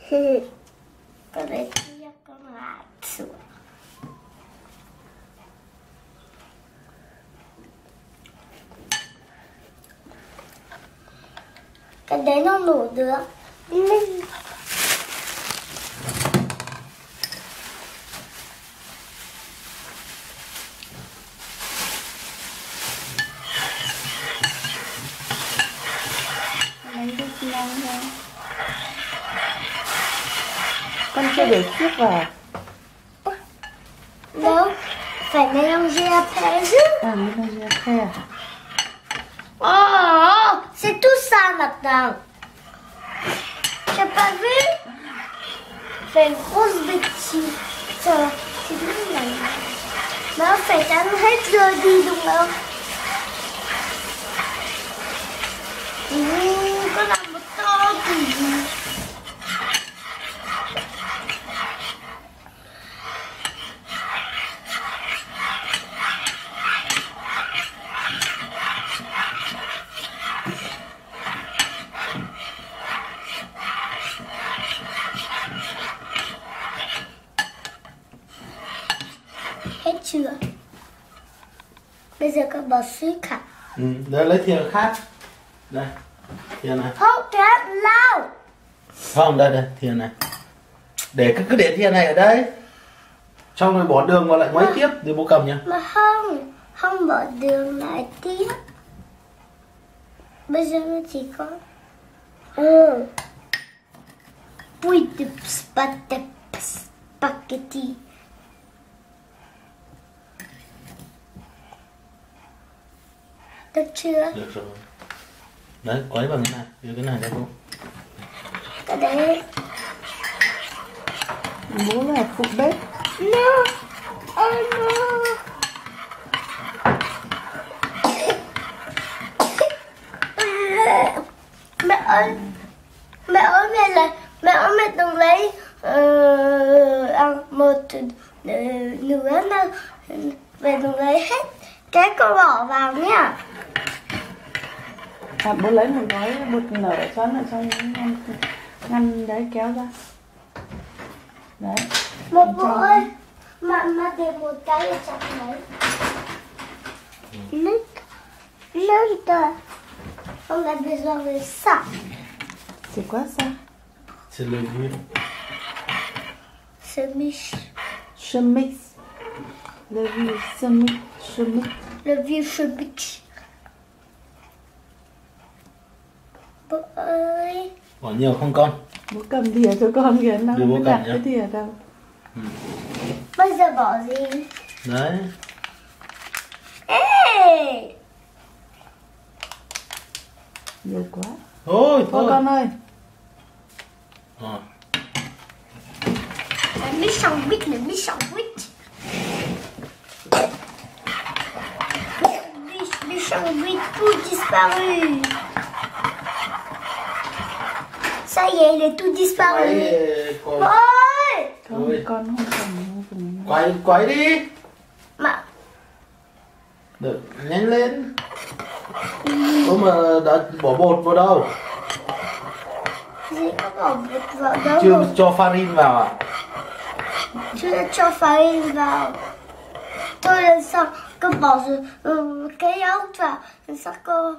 Con đấy chia con lại sữa. Cái đấy nó nổ được. Linh. Lấy cái xi lanh ra. Con chưa để chiếc vào. Đâu? Phải mélanger après chứ. À, mélanger après. Oh, c'est tout ça maintenant. J'ai pas vu? Fait une grosse bêtise. Ça, c'est tout là. Nó phải ăn hết rồi đi đúng không? Con làm một to thì hết chưa? Bây giờ con bỏ suy cả. Đây lấy thìa khác. Đây, thìa này. Không, cái lao. Không, đây, thìa này. Để cứ để thìa này ở đây. Xong rồi bỏ đường vào lại ngoáy tiếp, thì bố cầm nhá. Mà không bỏ đường lại tiếp. Bây giờ nó chỉ có Pui de spaghetti. Được chưa? Được rồi. Đấy, quấy bằng cái này, đưa cái này đây bố. Cái đấy. Bố là phụ bếp. No. Oh no. Mẹ ơi, mẹ đừng lấy một nửa nào, về đừng lấy hết cái con bỏ vào nhá. À, bố lấy một gói bột nở cho nó trong ngăn đấy, kéo ra. Đấy. Một bố ơi, mà để một cái ở trong đấy. Nước rồi. On a besoin de ça. C'est quoi ça? C'est le vieux. Chemise. Chemise. Le vieux chemise. Le vieux chemise. Bố ơi. Bỏ nhiều không con? Bố cầm thìa cho con kìa, nó Đưa bố mới cầm đặt nhá. cái thìa đâu. Bây giờ bỏ gì? Đấy. Ê! Nhiều quá. Thôi, Thôi con ơi. Le méchant witch. Méchant witch, tout disparu. Ça y est, il est tout disparu. Quay, Ôi! Không, Ôi. con không cần. quay đi. Mà Được, nhanh lên. Ủa mà đã bỏ bột vào đâu? gì có bỏ bột vào đâu? Chưa cho farine vào à? Chưa cho farine vào. Thôi lần sau cứ bỏ cái ốc vào, lần sau cô.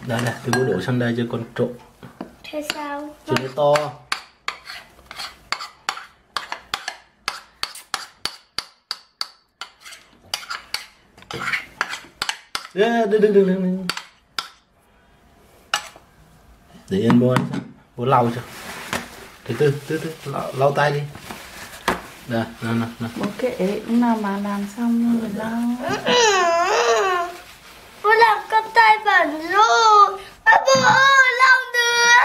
Đây này, tôi có đổ sang đây cho con trộn. Thế sao? Cho nó to. Đừng. Để yên bố lau cho. Từ lau tay đi. Đây, nào. Bố kệ, lúc nào mà làm xong rồi lau. Bố làm con tay bẩn rồi. Bố ơi, lau nữa.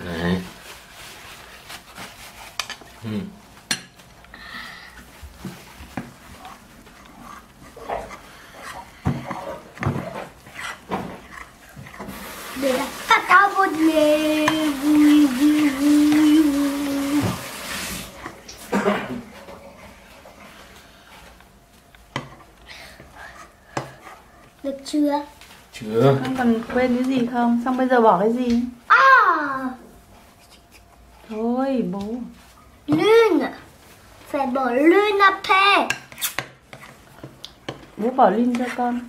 Đấy. Để là cacao bột nè. Được chưa? Chưa. Con còn quên cái gì không? Xong bây giờ bỏ cái gì? Thôi bố. Lune. Phải bỏ lune après. Bố bỏ lin cho con.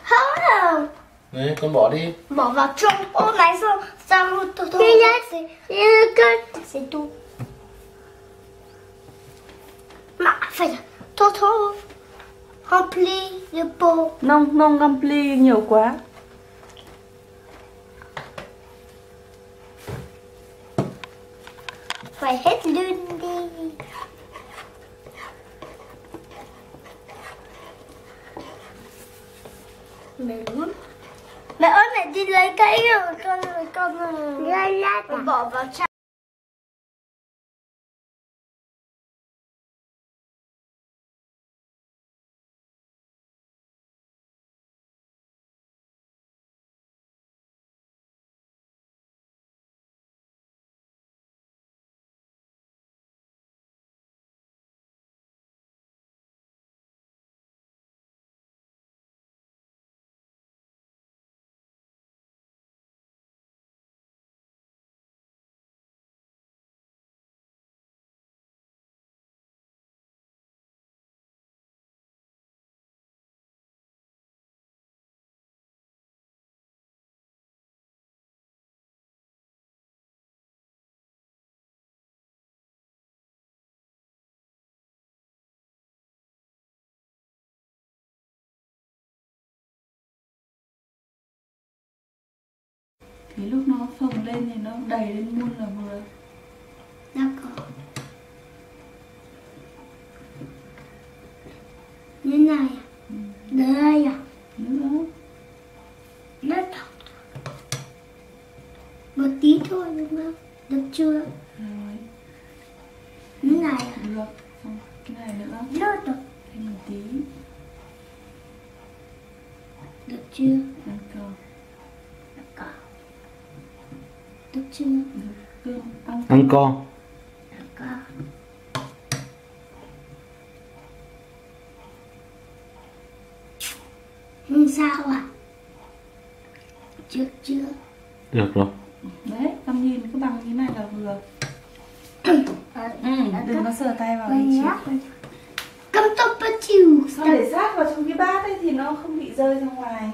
Không. Đấy, con bỏ đi. Bỏ vào trong ô này xong thôi. C'est tout. Mà phải thôi. Rempli le pot. Nông rempli nhiều quá. Phải hết lươn đi. Mẹ ơi, mẹ đi lấy cái con bỏ vào chai. Thì lúc nó phồng lên thì nó đầy lên muôn là vừa. D'accord. Như này à? Đây à? Nữa. Nó thọc. Một tí thôi đúng không? Được chưa? Rồi. Như này à? Được. Xong cái này nữa. Được rồi. Thêm một tí. Được chưa? Được rồi. D'accord. Được chưa? Được cơm. Ăn con. D'accord. Sao à? Được chưa? Được rồi. Đấy, con nhìn cứ bằng như này là vừa. Đừng có sờ tay vào đi chị. Comme ton petit. Sao để sát vào trong cái bát ấy thì nó không bị rơi ra ngoài.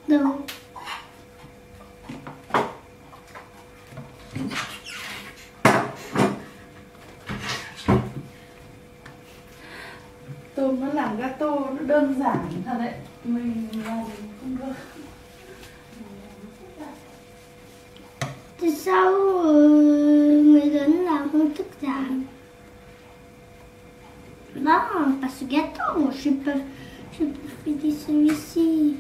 Đâu? Tôm nó làm gato nó đơn giản thật đấy. Mình làm không được. Tại sao người lớn làm không thức giản? Non, pas ce gâteau. Je peux faire celui-ci.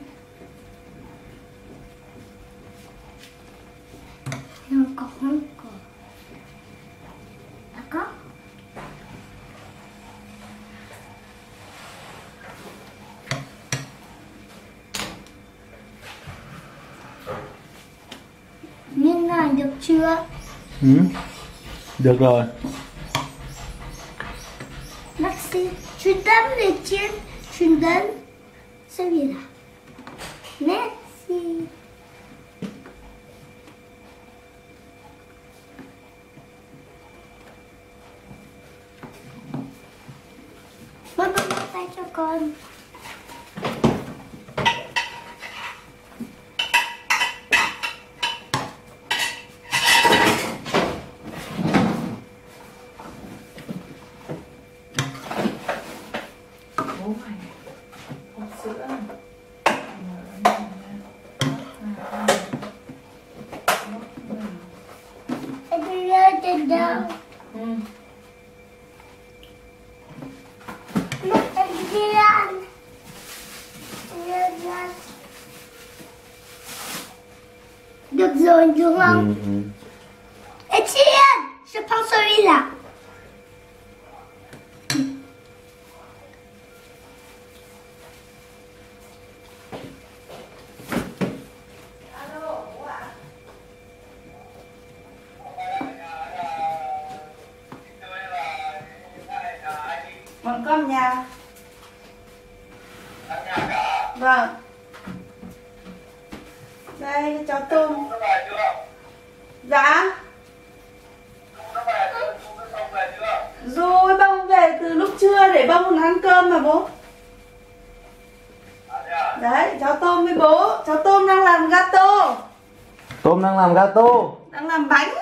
Et encore. D'accord? Như này được chưa? Được rồi. Merci. Tu donnes les tiennes. Tu donnes celui-là. Merci. Mama tay cho con. đâu. Lúc em đi ăn. Được rồi, đúng không? Ê, Chiên! Je prends celui-là. Bọn con nhà. Vâng. Đây cháu Tôm. Dạ. Rồi bông về từ lúc trưa để bông ăn cơm mà bố. Đấy cháu Tôm với bố. Cháu Tôm đang làm gato. Tôm đang làm gato. Đang làm bánh.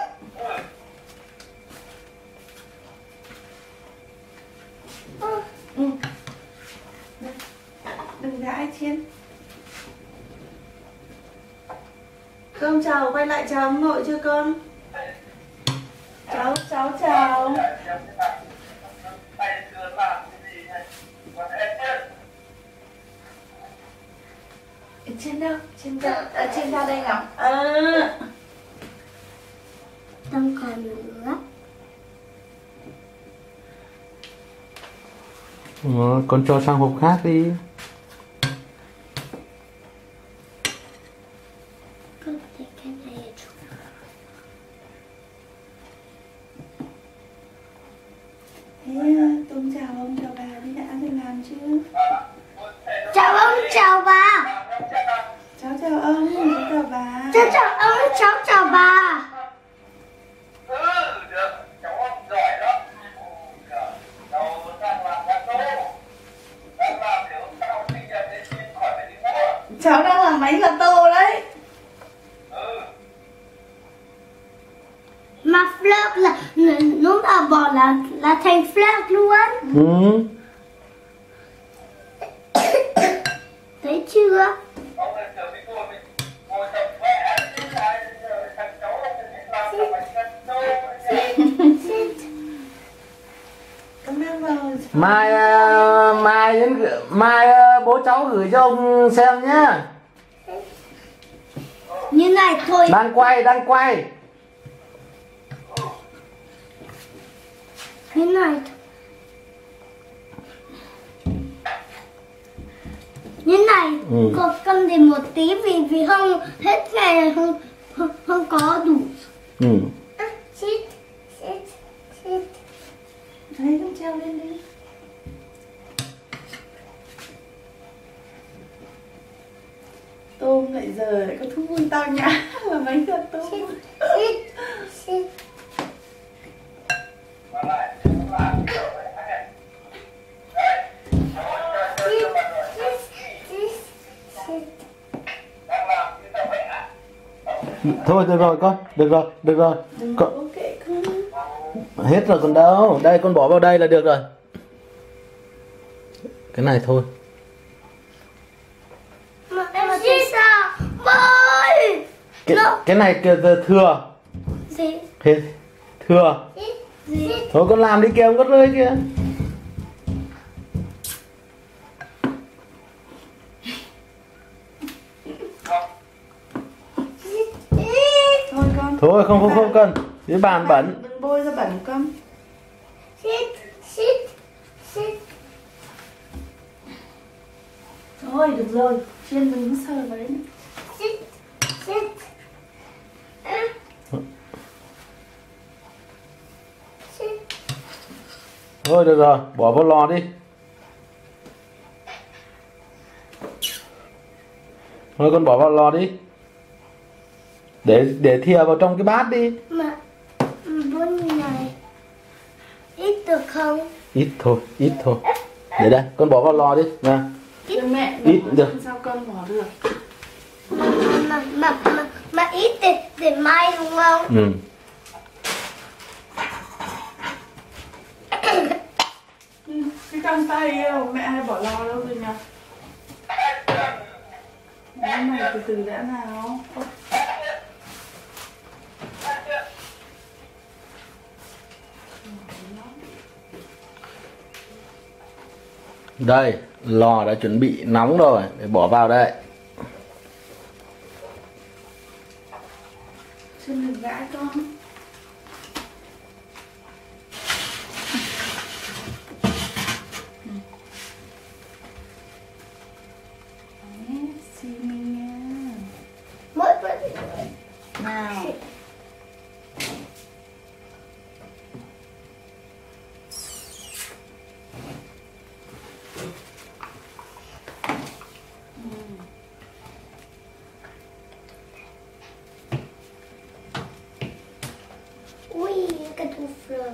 Đừng gãi Chiên. Cơm chào, quay lại chào ông nội chưa con? Cháu chào. Trên đâu? Trên ra đây nào. Không còn nữa. Con cho sang hộp khác đi. Tôm chào ông chào bà đi đã mình làm chứ. Chào ông, chào bà. Cháu chào ông, cháu chào bà. Cháu chào ông, cháu chào bà. Cháu đang làm bánh gato đấy. Mà fleur là nó mà bỏ là thành fleur luôn. Thấy chưa? Mai bố cháu gửi cho ông xem nhá. Như này thôi. Đang quay. Như này thôi. Như này. Còn cầm để một tí vì không hết ngày không có đủ. Xít. Đấy con treo lên đi. Tôm lại giờ lại có thú vui tao nhã là bánh gato. Xít. Thôi được rồi con, được rồi. Đừng Con... có kệ con. Hết rồi còn đâu. Đây con bỏ vào đây là được rồi. Cái này thôi. Mà xít sao? Bơi. Cái này thừa. Gì? Thừa. Gì? Thôi con làm đi kìa, không có rơi kìa. Thôi con. Thôi không cần. Cái bàn bẩn. Đừng bôi ra bẩn con. Xít. Thôi được rồi, Chiên đừng sờ vào đấy nữa. Xít. Thôi được rồi, bỏ vào lò đi. Thôi con bỏ vào lò đi. Để thìa vào trong cái bát đi. Mà bốn này ít được không? Ít thôi. Để đây, con bỏ vào lò đi. Nè. Cho mẹ Ít được. Sao con bỏ được? Mà ít để mai đúng không? Cái trong tay mẹ hay bỏ lò đâu rồi nhỉ? Cái này từ từ đã nào. Đây, lò đã chuẩn bị nóng rồi để bỏ vào đây. Xin được gãi con. Xì mình nha. Mỗi bữa Nào. ui cái thu phở.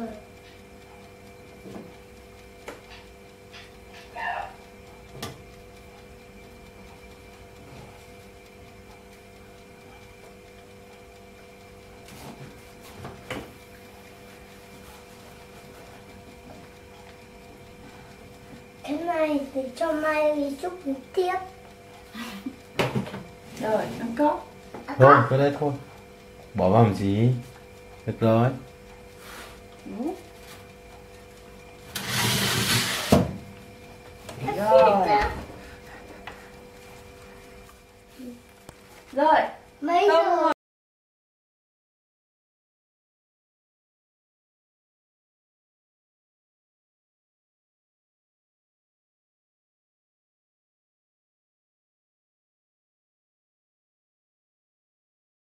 Cái này thì cho Mai Lý chúc tiếp. Rồi, ăn cốc. Thôi, cái đây thôi. Bỏ vào làm gì? Được rồi. Rồi. Rồi. Mấy Không giờ? rồi.